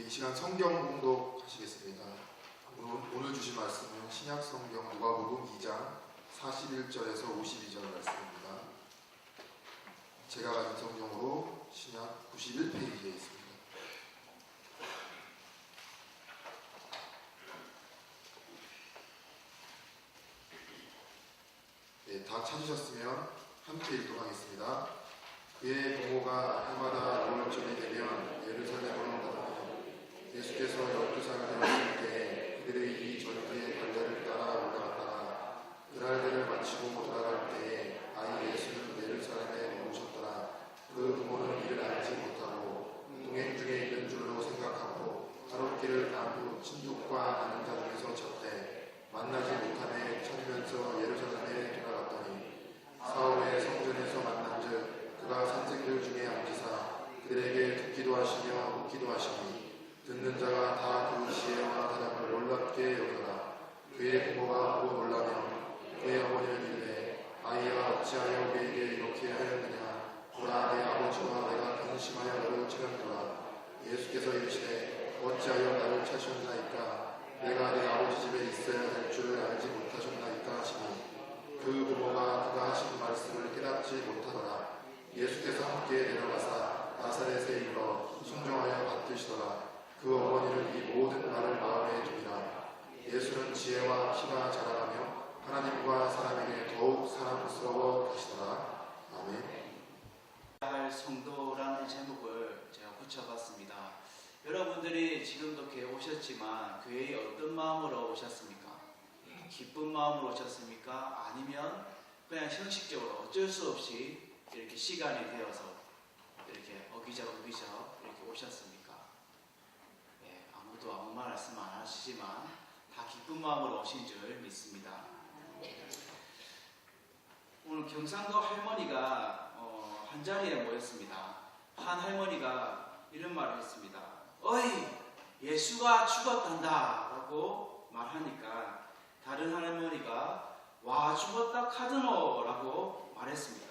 이 시간 성경 봉독하시겠습니다. 오늘 주신 말씀은 신약 성경 누가복음 2장 41절에서 52절 말씀입니다. 제가 가진 성경으로 신약 91페이지에 있습니다. 네, 다 찾으셨으면 함께 읽도록 하겠습니다. 그의 부모가 해마다 6월절이 되면 예루살렘으로 가더니 예수께서 12살 되었을 때 그들의 이 절기의 갈래를 따라 올라갔다가 그날들을 마치고 돌아갈 때에 아이 예수는 예루살렘에 오셨더라. 그 부모는 이를 알지 못하고 동행 중에 있는 줄로 생각하고 가롯길을 간 후 친족과 아는 자 중에서 쳤대. 만나지 못하매 찾으면서 예루살렘에 돌아갔더니 사흘에 성전에서 만난즉 그가 선생들 중에 앉으사 그들에게 듣기도 하시며 묻기도 하시니 듣는 자가 다 그 지혜와 대답을 놀랍게 여겨라. 그의 부모가 보고 놀라며 그의 어머니는 이르되 아이야 어찌하여 우리에게 이렇게 하였느냐. 보라 내 아버지와 내가 근심하여 너를 찾았노라. 예수께서 이르시되 어찌하여 나를 찾으셨나이까. 내가 내 아버지 집에 있어야 될 줄을 알지 못하셨나이까 하시니 그 부모가 그가 하신 말씀을 깨닫지 못하더라. 예수께서 함께 내려가사 나사렛에 이르러 순종하여 받드시더라. 그 어머니는 이 모든 말을 마음에 두니라. 예수는 지혜와 키가 자라가며 하나님과 사람에게 더욱 사랑스러워 가시더라. 아멘. 할 성도라는 제목을 제가 붙여봤습니다. 여러분들이 지금도 교회 오셨지만 교회에 어떤 마음으로 오셨습니까? 기쁜 마음으로 오셨습니까? 아니면 그냥 형식적으로 어쩔 수 없이 이렇게 시간이 되어서 이렇게 어기적 이렇게 오셨습니까? 아무도 아무 말씀 안 하시지만 다 기쁜 마음으로 오신 줄 믿습니다. 오늘 경상도 할머니가 한 자리에 모였습니다. 한 할머니가 이런 말을 했습니다. 어이, 예수가 죽었단다 라고 말하니까 다른 할머니가 와 죽었다 카드노 라고 말했습니다.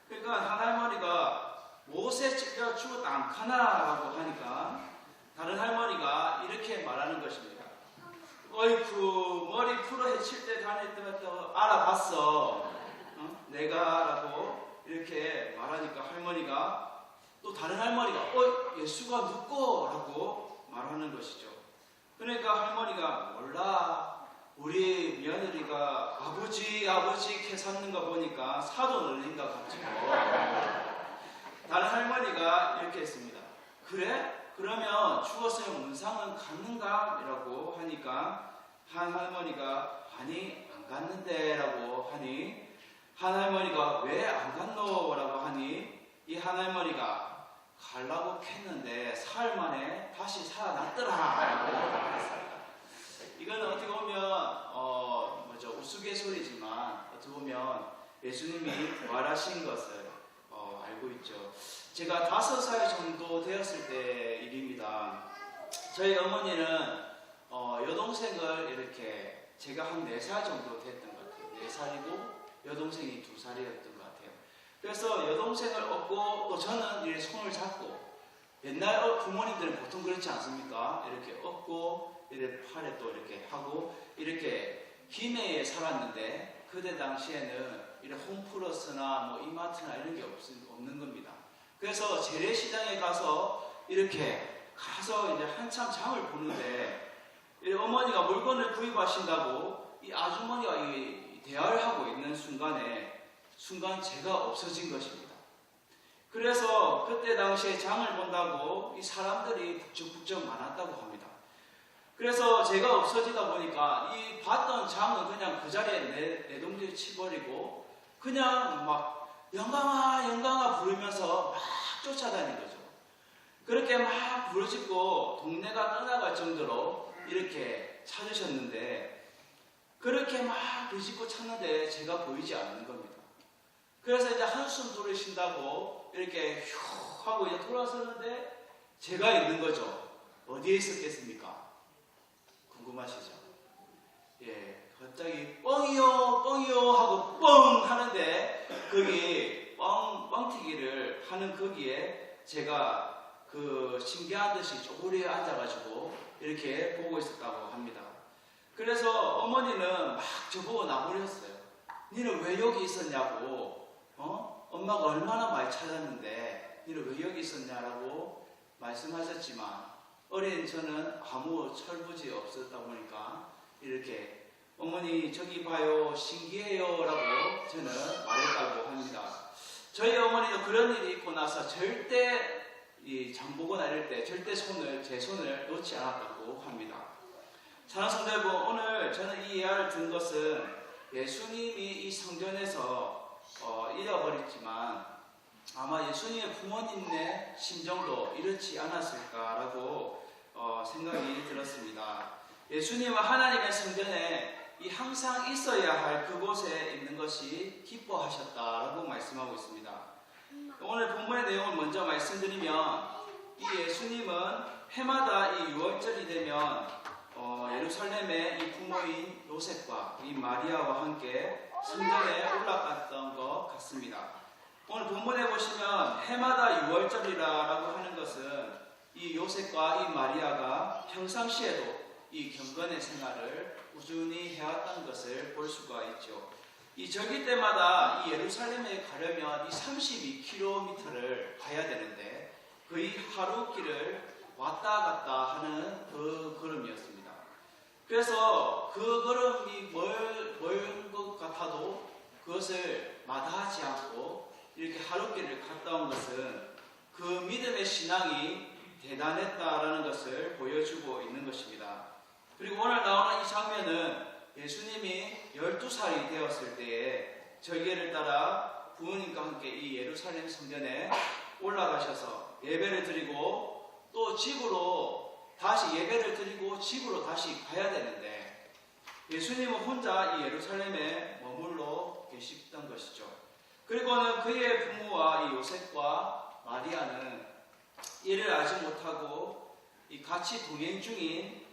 그러니까 한 할머니가 모세가 죽었다 안 카나 라고 하니까 다른 할머니가 이렇게 말하는 것입니다. 어이쿠 머리 풀어 헤칠 때 다닐 때부터 알아봤어. 내가 라고 이렇게 말하니까 할머니가 또 다른 할머니가 예수가 누구? 라고 말하는 것이죠. 그러니까 할머니가 몰라. 우리 며느리가 아버지 캐샀는 거 보니까 사돈 어린가 가지고 다른 할머니가 이렇게 했습니다. 그래? 그러면 죽었으면 문상은 갔는가? 라고 하니까 한 할머니가 아니 안 갔는데 라고 하니 한 할머니가 왜 안 갔노? 라고 하니 이 한 할머니가 가려고 했는데 사흘 만에 다시 살아났더라 라고 말했습니다. 이거는 어떻게 보면 우스갯소리지만 어떻게 보면 예수님이 부활하신 것을 알고 있죠. 제가 5살 정도 되었을 때 일입니다. 저희 어머니는 여동생을 이렇게 제가 한 4살 정도 됐던 것 같아요. 4살이고 여동생이 2살이었던 것 같아요. 그래서 여동생을 업고 또 저는 이렇게 손을 잡고 옛날 부모님들은 보통 그렇지 않습니까? 이렇게 업고 이렇게 팔에 또 이렇게 하고 이렇게 김해에 살았는데 그때 당시에는 이런 홈플러스나 뭐 이마트나 이런 게 없는 겁니다. 그래서 재래시장에 가서 이렇게 가서 이제 한참 장을 보는데 어머니가 물건을 구입하신다고 이 아주머니가 대화를 하고 있는 순간 제가 없어진 것입니다. 그래서 그때 당시에 장을 본다고 이 사람들이 북적북적 많았다고 합니다. 그래서 제가 없어지다 보니까 이 봤던 장은 그냥 그 자리에 내동댕이 치버리고 그냥 막 영광아 부르면서 막 쫓아다닌 거죠. 그렇게 막 부르짖고 동네가 떠나갈 정도로 이렇게 찾으셨는데 그렇게 막 부르짖고 찾는데 제가 보이지 않는 겁니다. 그래서 이제 한숨 돌리신다고 이렇게 휴 하고 이제 돌아서는데 제가 있는 거죠. 어디에 있었겠습니까? 궁금하시죠? 예, 갑자기 뻥이요 하고 뻥 하는데 거기 뻥튀기를 하는 거기에 제가 그 신기한 듯이 쪼그려 앉아가지고 이렇게 보고 있었다고 합니다. 그래서 어머니는 막 저보고 나무렸어요. 니는 왜 여기 있었냐고, 엄마가 얼마나 많이 찾았는데 니는 왜 여기 있었냐라고 말씀하셨지만 어린 저는 아무 철부지 없었다 보니까 이렇게 어머니 저기 봐요 신기해요 라고 저는 말했다고 합니다. 저희 어머니도 그런 일이 있고 나서 절대 이 장보거나 이럴 때 절대 제 손을 놓지 않았다고 합니다. 사랑하는 성도 여러분, 오늘 저는 이 이야기를 든 것은 예수님이 이 성전에서 잃어버렸지만 아마 예수님의 부모님의 심정도 이렇지 않았을까라고 생각이 들었습니다. 예수님은 하나님의 성전에 이 항상 있어야 할 그곳에 있는 것이 기뻐하셨다라고 말씀하고 있습니다. 오늘 본문의 내용을 먼저 말씀드리면 이 예수님은 해마다 이 6월절이 되면 예루살렘의 이 부모인 요셉과 이 마리아와 함께 성전에 올라갔던 것 같습니다. 오늘 본문에 보시면 해마다 6월절이라고 하는 것은 이 요셉과 이 마리아가 평상시에도 이 경건의 생활을 꾸준히 해왔다는 것을 볼 수가 있죠. 이 절기 때마다 이 예루살렘에 가려면 이 32km를 가야 되는데 거의 하루 길을 왔다 갔다 하는 그 걸음이었습니다. 그래서 그 걸음이 멀은 것 같아도 그것을 마다하지 않고 이렇게 하루 길을 갔다 온 것은 그 믿음의 신앙이 대단했다라는 것을 보여주고 있는 것입니다. 그리고 오늘 나오는 이 장면은 예수님이 12살이 되었을 때에 절기를 따라 부모님과 함께 이 예루살렘 성전에 올라가셔서 예배를 드리고 또 집으로 다시 예배를 드리고 집으로 다시 가야 되는데 예수님은 혼자 이 예루살렘에 머물러 계시던 것이죠. 그리고는 그의 부모와 이 요셉과 마리아는 이를 알지 못하고 이 같이 동행 중인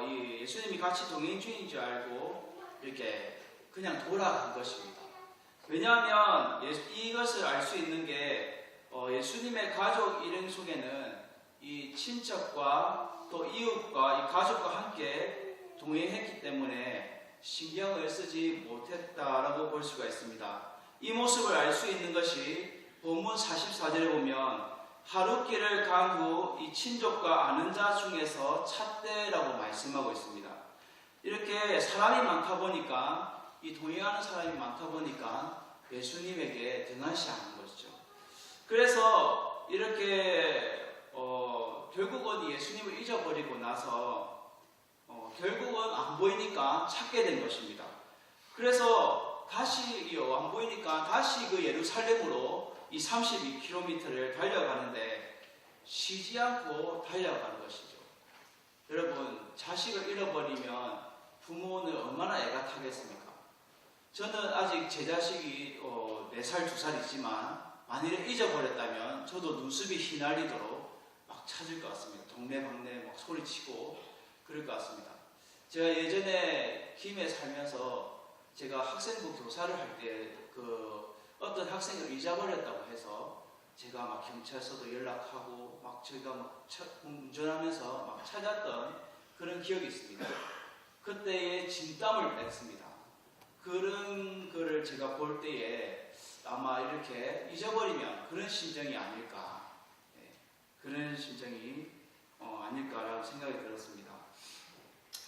이 예수님이 같이 동행 중인 줄 알고 이렇게 그냥 돌아간 것입니다. 왜냐하면 이것을 알 수 있는 게 예수님의 가족 일행 속에는 이 친척과 또 이웃과 이 가족과 함께 동행했기 때문에 신경을 쓰지 못했다라고 볼 수가 있습니다. 이 모습을 알 수 있는 것이 본문 44절에 보면 하루길을 간 후 이 친족과 아는 자 중에서 찾되라고 말씀하고 있습니다. 이렇게 사람이 많다 보니까 이 동행하는 사람이 많다 보니까 예수님에게 등한시하는 것이죠. 그래서 이렇게 결국은 예수님을 잊어버리고 나서 결국은 안 보이니까 찾게 된 것입니다. 그래서 다시 안 보이니까 다시 그 예루살렘으로 이 32km를 달려가는데 쉬지 않고 달려가는 것이죠. 여러분, 자식을 잃어버리면 부모는 얼마나 애가 타겠습니까? 저는 아직 제 자식이 4살, 2살이지만 만일에 잊어버렸다면 저도 눈썹이 휘날리도록 막 찾을 것 같습니다. 동네방네 막 소리치고 그럴 것 같습니다. 제가 예전에 김해 살면서 제가 학생부 교사를 할 때 어떤 학생을 잊어버렸다고 해서 제가 막 경찰서도 연락하고 막 저희가 막 운전하면서 막 찾았던 그런 기억이 있습니다. 그때의 진땀을 뺐습니다. 그런 거를 제가 볼 때에 아마 이렇게 잊어버리면 그런 심정이 아닐까, 그런 심정이 아닐까라고 생각이 들었습니다.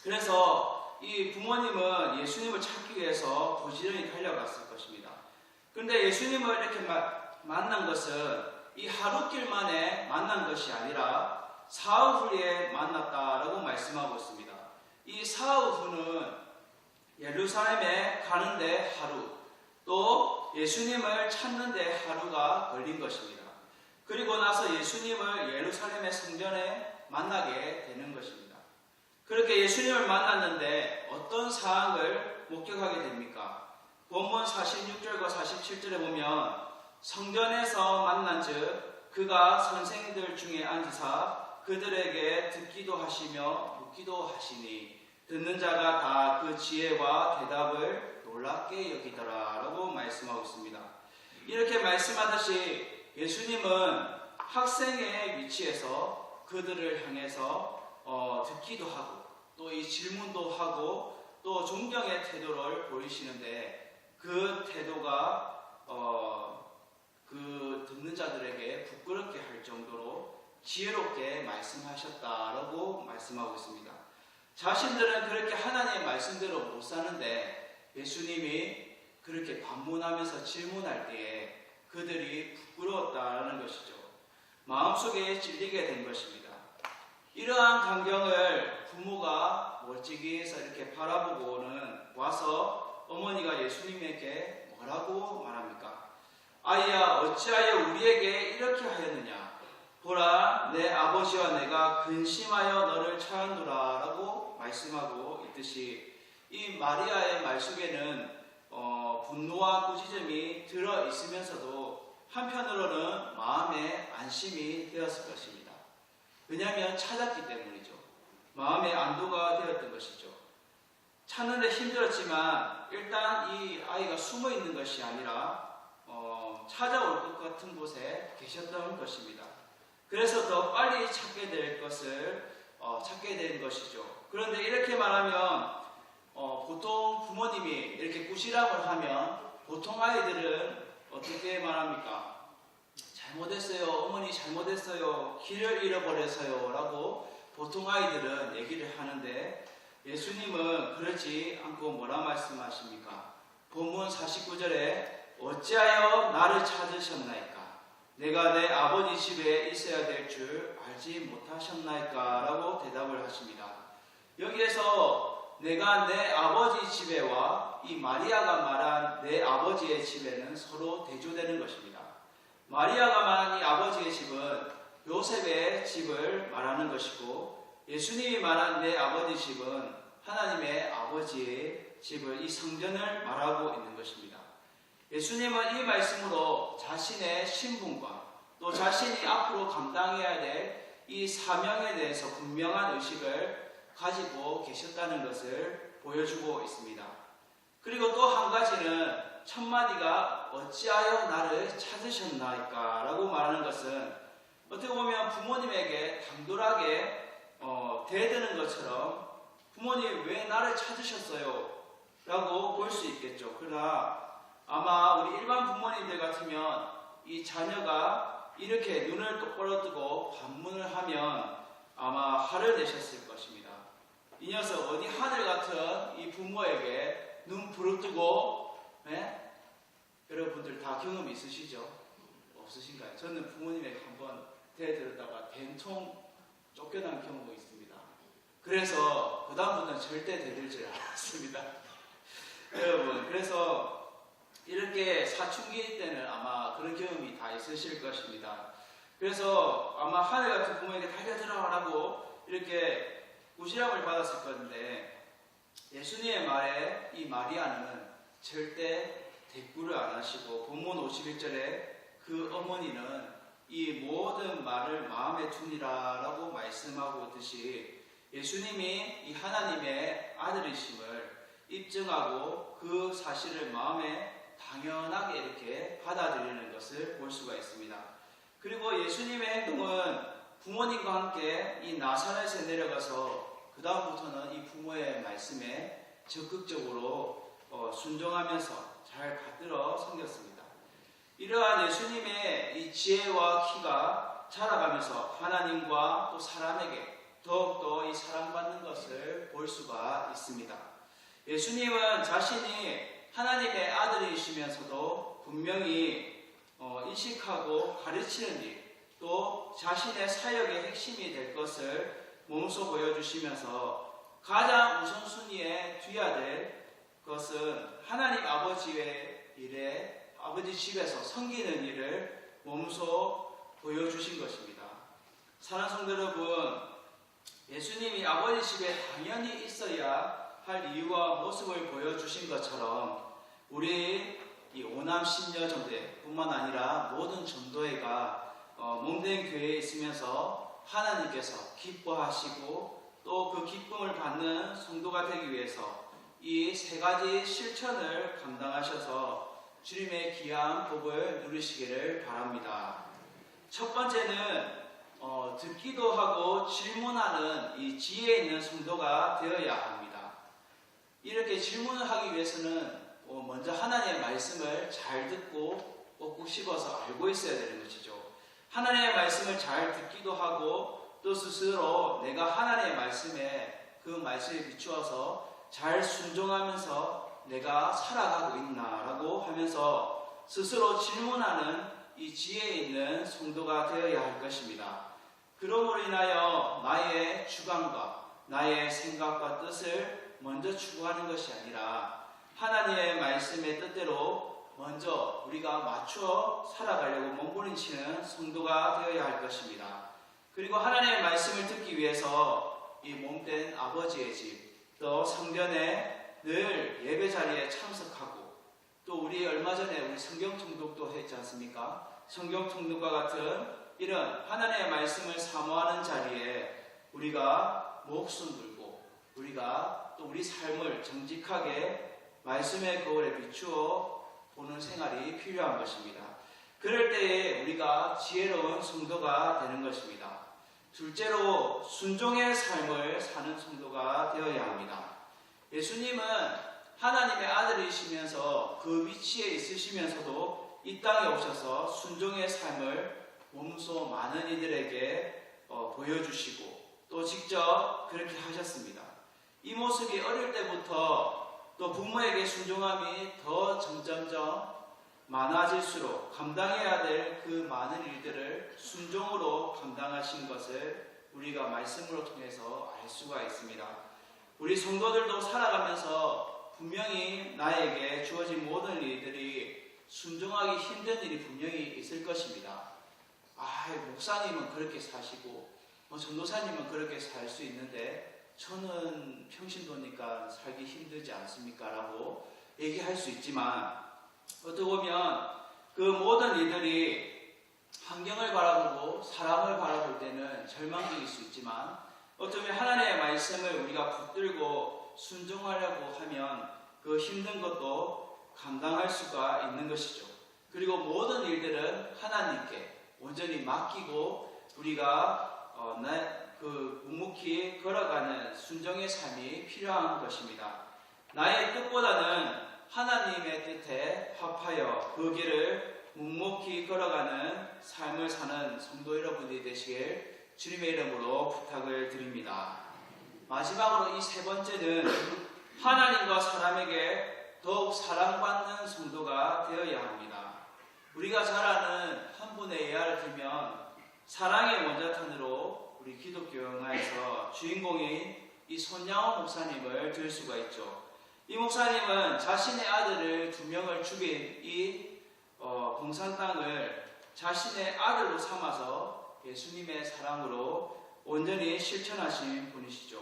그래서 이 부모님은 예수님을 찾기 위해서 부지런히 달려갔을 것입니다. 그런데 예수님을 이렇게 만난 것은 이 하루길 만에 만난 것이 아니라 사흘 후에 만났다라고 말씀하고 있습니다. 이 사흘 후는 예루살렘에 가는데 하루, 또 예수님을 찾는데 하루가 걸린 것입니다. 그리고 나서 예수님을 예루살렘의 성전에 만나게 되는 것입니다. 그렇게 예수님을 만났는데 어떤 상황을 목격하게 됩니까? 본문 46절과 47절에 보면 성전에서 만난즉 그가 선생들 중에 앉으사 그들에게 듣기도 하시며 묻기도 하시니 듣는 자가 다 그 지혜와 대답을 놀랍게 여기더라 라고 말씀하고 있습니다. 이렇게 말씀하듯이 예수님은 학생의 위치에서 그들을 향해서 듣기도 하고 또 이 질문도 하고 또 존경의 태도를 보이시는데 그 태도가 그 듣는 자들에게 부끄럽게 할 정도로 지혜롭게 말씀하셨다라고 말씀하고 있습니다. 자신들은 그렇게 하나님의 말씀대로 못 사는데 예수님이 그렇게 반문하면서 질문할 때에 그들이 부끄러웠다는 것이죠. 마음속에 찔리게 된 것입니다. 이러한 광경을 부모가 멀찍이에서 이렇게 바라보고는 와서 어머니가 예수님에게 뭐라고 말합니까? 아이야, 어찌하여 우리에게 이렇게 하였느냐? 보라, 내 아버지와 내가 근심하여 너를 찾노라 라고 말씀하고 있듯이 이 마리아의 말 속에는 분노와 꾸짖음이 들어 있으면서도 한편으로는 마음의 안심이 되었을 것입니다. 왜냐하면 찾았기 때문이죠. 마음의 안도가 되었던 것이죠. 찾는데 힘들었지만 일단 이 아이가 숨어 있는 것이 아니라 찾아올 것 같은 곳에 계셨던 것입니다. 그래서 더 빨리 찾게 될 것을 찾게 된 것이죠. 그런데 이렇게 말하면 보통 부모님이 이렇게 꾸지람을 하면 보통 아이들은 어떻게 말합니까? 잘못했어요. 어머니 잘못했어요. 길을 잃어버려서요. 라고 보통 아이들은 얘기를 하는데 예수님은 그러지 않고 뭐라 말씀하십니까? 본문 49절에 어찌하여 나를 찾으셨나이까? 내가 내 아버지 집에 있어야 될 줄 알지 못하셨나이까? 라고 대답을 하십니다. 여기에서 내가 내 아버지 집에와 이 마리아가 말한 내 아버지의 집에는 서로 대조되는 것입니다. 마리아가 말한 이 아버지의 집은 요셉의 집을 말하는 것이고 예수님이 말한 내 아버지 집은 하나님의 아버지의 집을 이 성전을 말하고 있는 것입니다. 예수님은 이 말씀으로 자신의 신분과 또 자신이 앞으로 감당해야 될 이 사명에 대해서 분명한 의식을 가지고 계셨다는 것을 보여주고 있습니다. 그리고 또 한 가지는 첫 마디가 어찌하여 나를 찾으셨나이까 라고 말하는 것은 어떻게 보면 부모님에게 당돌하게 대드는 것처럼 부모님 왜 나를 찾으셨어요? 라고 볼 수 있겠죠. 그러나 아마 우리 일반 부모님들 같으면 이 자녀가 이렇게 눈을 똑바로 뜨고 반문을 하면 아마 화를 내셨을 것입니다. 이 녀석 어디 하늘 같은 이 부모에게 눈 부릅뜨고 여러분들 다 경험 있으시죠? 없으신가요? 저는 부모님에게 한번 대들었다가 된통 쫓겨난 경우가 있습니다. 그래서 그 다음부터는 절대 대들지 않았습니다. 여러분, 그래서 이렇게 사춘기 때는 아마 그런 경험이 다 있으실 것입니다. 그래서 아마 하늘 같은 부모에게 달려들어라고 이렇게 꾸지람을 받았을 건데 예수님의 말에 이 마리아는 절대 대꾸를 안 하시고 본문 51절에 그 어머니는 이 모든 말을 마음에 두니라라고 말씀하고 있듯이 예수님이 이 하나님의 아들이심을 입증하고 그 사실을 마음에 당연하게 이렇게 받아들이는 것을 볼 수가 있습니다. 그리고 예수님의 행동은 부모님과 함께 이 나사렛에 내려가서 그 다음부터는 이 부모의 말씀에 적극적으로 순종하면서 잘 받들어 섬겼습니다. 이러한 예수님의 이 지혜와 키가 자라가면서 하나님과 또 사람에게 더욱더 이 사랑받는 것을 볼 수가 있습니다. 예수님은 자신이 하나님의 아들이시면서도 분명히 인식하고 가르치는 일, 또 자신의 사역의 핵심이 될 것을 몸소 보여주시면서 가장 우선순위에 두어야 될 것은 하나님 아버지의 일에 아버지 집에서 섬기는 일을 몸소 보여주신 것입니다. 사랑하는 성도 여러분, 예수님이 아버지 집에 당연히 있어야 할 이유와 모습을 보여주신 것처럼 우리 이 오남 신여정대 뿐만 아니라 모든 전도회가 몸된 교회에 있으면서 하나님께서 기뻐하시고 또 그 기쁨을 받는 성도가 되기 위해서 이 세 가지 실천을 감당하셔서 주님의 귀한 복을 누리시기를 바랍니다. 첫 번째는 듣기도 하고 질문하는 이 지혜 있는 성도가 되어야 합니다. 이렇게 질문을 하기 위해서는 먼저 하나님의 말씀을 잘 듣고 꼭꼭 씹어서 알고 있어야 되는 것이죠. 하나님의 말씀을 잘 듣기도 하고 또 스스로 내가 하나님의 말씀에 그 말씀에 비추어서 잘 순종하면서 내가 살아가고 있나라고 하면서 스스로 질문하는 이 지혜 있는 성도가 되어야 할 것입니다. 그러므로 인하여 나의 주관과 나의 생각과 뜻을 먼저 추구하는 것이 아니라 하나님의 말씀의 뜻대로 먼저 우리가 맞추어 살아가려고 몸부림치는 성도가 되어야 할 것입니다. 그리고 하나님의 말씀을 듣기 위해서 이 몸된 아버지의 집, 또 성전에 늘 예배 자리에 참석하고 또 우리 얼마 전에 우리 성경 통독도 했지 않습니까? 성경 통독과 같은 이런 하나님의 말씀을 사모하는 자리에 우리가 목숨 들고 우리가 또 우리 삶을 정직하게 말씀의 거울에 비추어 보는 생활이 필요한 것입니다. 그럴 때에 우리가 지혜로운 성도가 되는 것입니다. 둘째로 순종의 삶을 사는 성도가 되어야 합니다. 예수님은 하나님의 아들이시면서 그 위치에 있으시면서도 이 땅에 오셔서 순종의 삶을 몸소 많은 이들에게 보여주시고 또 직접 그렇게 하셨습니다. 이 모습이 어릴 때부터 또 부모에게 순종함이 더 점점점 많아질수록 감당해야 될 그 많은 일들을 순종으로 감당하신 것을 우리가 말씀으로 통해서 알 수가 있습니다. 우리 성도들도 살아가면서 분명히 나에게 주어진 모든 일들이 순종하기 힘든 일이 분명히 있을 것입니다. 목사님은 그렇게 사시고 전도사님은 그렇게 살 수 있는데 저는 평신도니까 살기 힘들지 않습니까? 라고 얘기할 수 있지만 어떻게 보면 그 모든 이들이 환경을 바라보고 사람을 바라볼 때는 절망적일 수 있지만 어쩌면 하나님의 말씀을 우리가 붙들고 순종하려고 하면 그 힘든 것도 감당할 수가 있는 것이죠. 그리고 모든 일들은 하나님께 온전히 맡기고 우리가 묵묵히 걸어가는 순종의 삶이 필요한 것입니다. 나의 뜻보다는 하나님의 뜻에 합하여 그 길을 묵묵히 걸어가는 삶을 사는 성도 여러분이 되시길 주님의 이름으로 부탁을 드립니다. 마지막으로 이 세 번째는 하나님과 사람에게 더욱 사랑받는 성도가 되어야 합니다. 우리가 잘 아는 한 분의 예화를 들면 사랑의 원자탄으로 우리 기독교 영화에서 주인공인 이 손양호 목사님을 들 수가 있죠. 이 목사님은 자신의 아들을 2명을 죽인 이 공산당을 자신의 아들로 삼아서 예수님의 사랑으로 온전히 실천하신 분이시죠.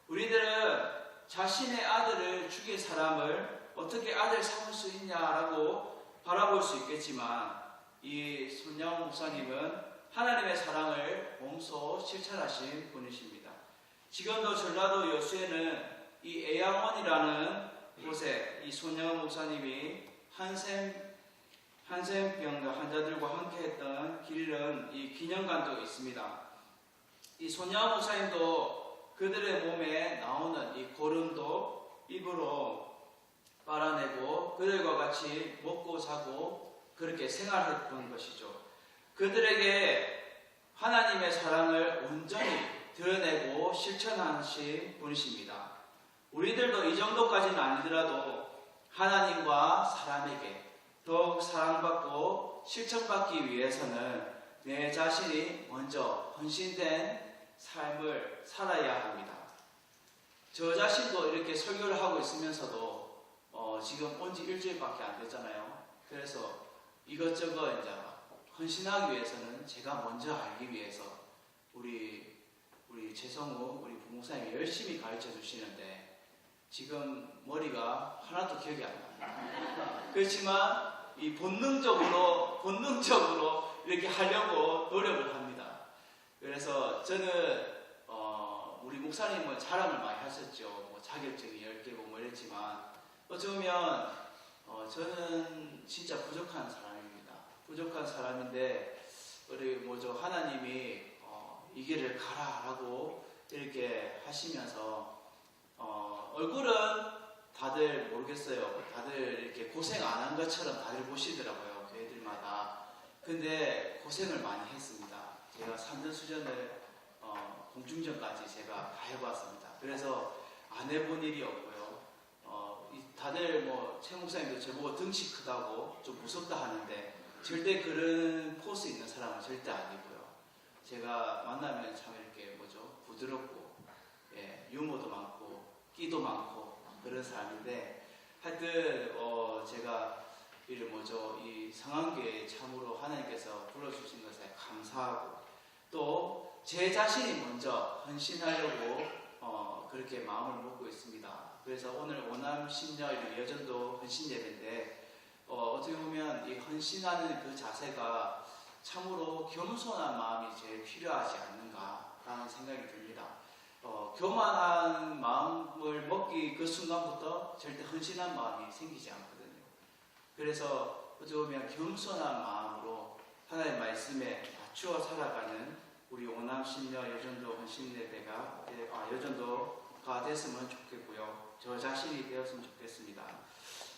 우리들은 자신의 아들을 죽인 사람을 어떻게 아들 삼을 수 있냐라고 바라볼 수 있겠지만 이 손양호 목사님은 하나님의 사랑을 몸소 실천하신 분이십니다. 지금도 전라도 여수에는 이 애양원이라는 곳에 이 손양호 목사님이 한센병 환자들과 함께 했던 길은 이 기념관도 있습니다. 이 손양호 목사님도 그들의 몸에 나오는 이 고름도 입으로 빨아내고 그들과 같이 먹고 자고 그렇게 생활했던 것이죠. 그들에게 하나님의 사랑을 온전히 드러내고 실천하신 분이십니다. 우리들도 이 정도까지는 아니더라도 하나님과 사람에게 더욱 사랑받고 실천받기 위해서는 내 자신이 먼저 헌신된 삶을 살아야 합니다. 저 자신도 이렇게 설교를 하고 있으면서도 지금 온 지 일주일밖에 안 됐잖아요. 그래서 이것저것 이제 헌신하기 위해서는 제가 먼저 알기 위해서 우리 최성우 우리 부목사님이 열심히 가르쳐 주시는데 지금 머리가 하나도 기억이 안 납니다. 그렇지만 이 본능적으로 이렇게 하려고 노력을 합니다. 그래서 저는 우리 목사님은 자랑을 많이 하셨죠. 뭐 자격증이 10개고 뭐 이랬지만 어쩌면 저는 진짜 부족한 사람입니다. 부족한 사람인데 우리 뭐죠 하나님이 이 길을 가라라고 이렇게 하시면서 얼굴은 다들 모르겠어요. 다들 이렇게 고생 안 한 것처럼 다들 보시더라고요. 교회들마다. 근데 고생을 많이 했습니다. 제가 산전수전을 공중전까지 제가 다 해봤습니다. 그래서 안 해본 일이 없고요. 다들 뭐 최 목사님도 저보고 덩치 크다고 좀 무섭다 하는데 절대 그런 포스 있는 사람은 절대 아니고요. 제가 만나면 참 이렇게 뭐죠 부드럽고 유머도 많고 끼도 많고 그런 사람인데 하여튼 제가 이 성안교회에 참으로 하나님께서 불러주신 것에 감사하고 또 제 자신이 먼저 헌신하려고 그렇게 마음을 먹고 있습니다. 그래서 오늘 오남 신녀 여전도 헌신 예배인데 어떻게 보면 이 헌신하는 그 자세가 참으로 겸손한 마음이 제일 필요하지 않는가라는 생각이 듭니다. 교만한 마음을 먹기 그 순간부터 절대 헌신한 마음이 생기지 않거든요. 그래서 어떻게 보면 겸손한 마음으로 하나님의 말씀에 맞추어 살아가는 우리 오남 신녀 여전도 헌신 예배가 여전도가 됐으면 좋겠고요. 저 자신이 되었으면 좋겠습니다.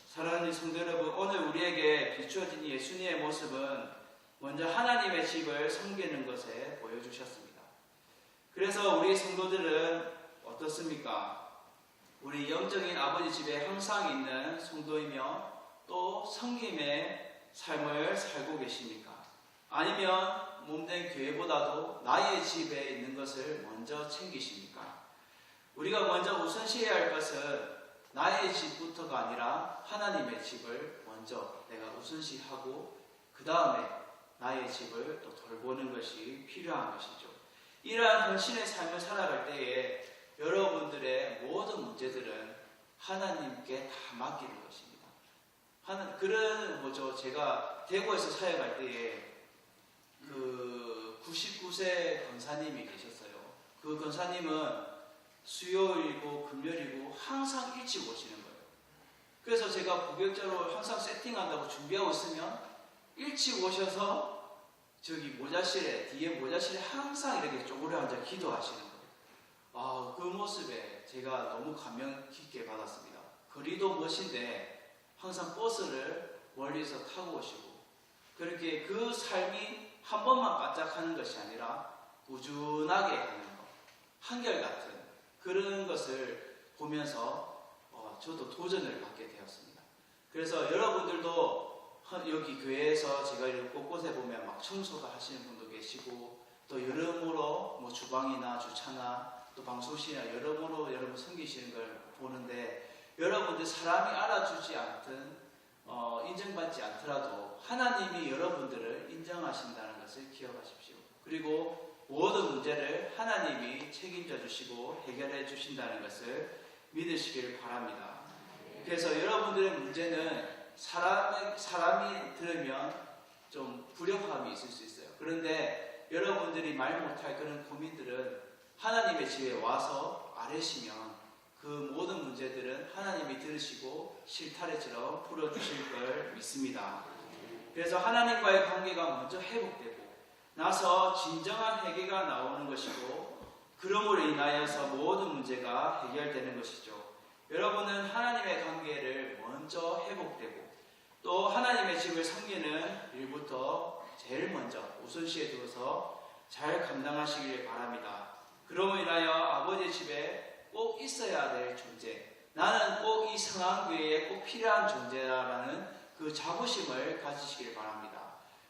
사랑하는 성도 여러분, 오늘 우리에게 비추어진 예수님의 모습은 먼저 하나님의 집을 섬기는 것에 보여주셨습니다. 그래서 우리 성도들은 어떻습니까? 우리 영적인 아버지 집에 항상 있는 성도이며 또 섬김의 삶을 살고 계십니까? 아니면 몸된 교회보다도 나의 집에 있는 것을 먼저 챙기십니까? 우리가 먼저 우선시해야 할 것은 나의 집부터가 아니라 하나님의 집을 먼저 내가 우선시하고 그 다음에 나의 집을 또 돌보는 것이 필요한 것이죠. 이러한 헌신의 삶을 살아갈 때에 여러분들의 모든 문제들은 하나님께 다 맡기는 것입니다. 제가 대구에서 사역할 때에 그 99세 권사님이 계셨어요. 그 권사님은 수요일이고 금요일이고 항상 일찍 오시는 거예요. 그래서 제가 고객자로 항상 세팅한다고 준비하고 있으면 일찍 오셔서 뒤에 모자실에 항상 이렇게 쪼그려 앉아 기도하시는 거예요. 그 모습에 제가 너무 감명 깊게 받았습니다. 거리도 멋인데 항상 버스를 멀리서 타고 오시고 그렇게 그 삶이 한 번만 반짝하는 것이 아니라 꾸준하게 하는 것, 한결같은 그런 것을 보면서 저도 도전을 받게 되었습니다. 그래서 여러분들도 여기 교회에서 제가 이렇게 곳곳에 보면 막 청소를 하시는 분도 계시고 또 여러모로 뭐 주방이나 주차나 또 방소실이나 여러모로 여러분 섬기시는 걸 보는데 여러분들 사람이 알아주지 않든 인정받지 않더라도 하나님이 여러분들을 인정하신다는 것을 기억하십시오. 그리고 모든 문제를 하나님이 책임져 주시고 해결해 주신다는 것을 믿으시길 바랍니다. 그래서 여러분들의 문제는 사람이 들으면 좀 불협화음이 있을 수 있어요. 그런데 여러분들이 말 못할 그런 고민들은 하나님의 집에 와서 아뢰시면 그 모든 문제들은 하나님이 들으시고 실타래처럼 풀어주실 걸 믿습니다. 그래서 하나님과의 관계가 먼저 회복되고 나서 진정한 회개가 나오는 것이고 그러므로 인하여서 모든 문제가 해결되는 것이죠. 여러분은 하나님의 관계를 먼저 회복되고 또 하나님의 집을 섬기는 일부터 제일 먼저 우선시에 두어서 잘 감당하시길 바랍니다. 그러므로 인하여 아버지의 집에 꼭 있어야 될 존재, 나는 꼭 이 성안교회에 꼭 필요한 존재라는 그 자부심을 가지시길 바랍니다.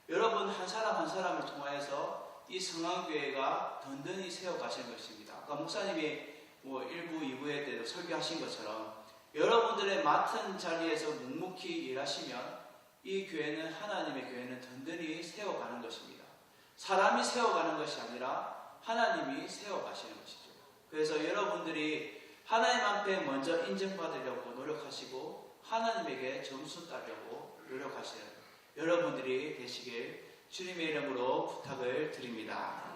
여러분 한 사람 한 사람을 통하여서 이 성안교회가 든든히 세워가시는 것입니다. 아까 목사님이 1부, 2부에 때도 설교하신 것처럼 여러분들의 맡은 자리에서 묵묵히 일하시면 이 교회는 하나님의 교회는 든든히 세워가는 것입니다. 사람이 세워가는 것이 아니라 하나님이 세워가시는 것이죠. 그래서 여러분들이 하나님 앞에 먼저 인정받으려고 노력하시고 하나님에게 점수 따려고 노력하시는 여러분들이 되시길 주님의 이름으로 부탁을 드립니다.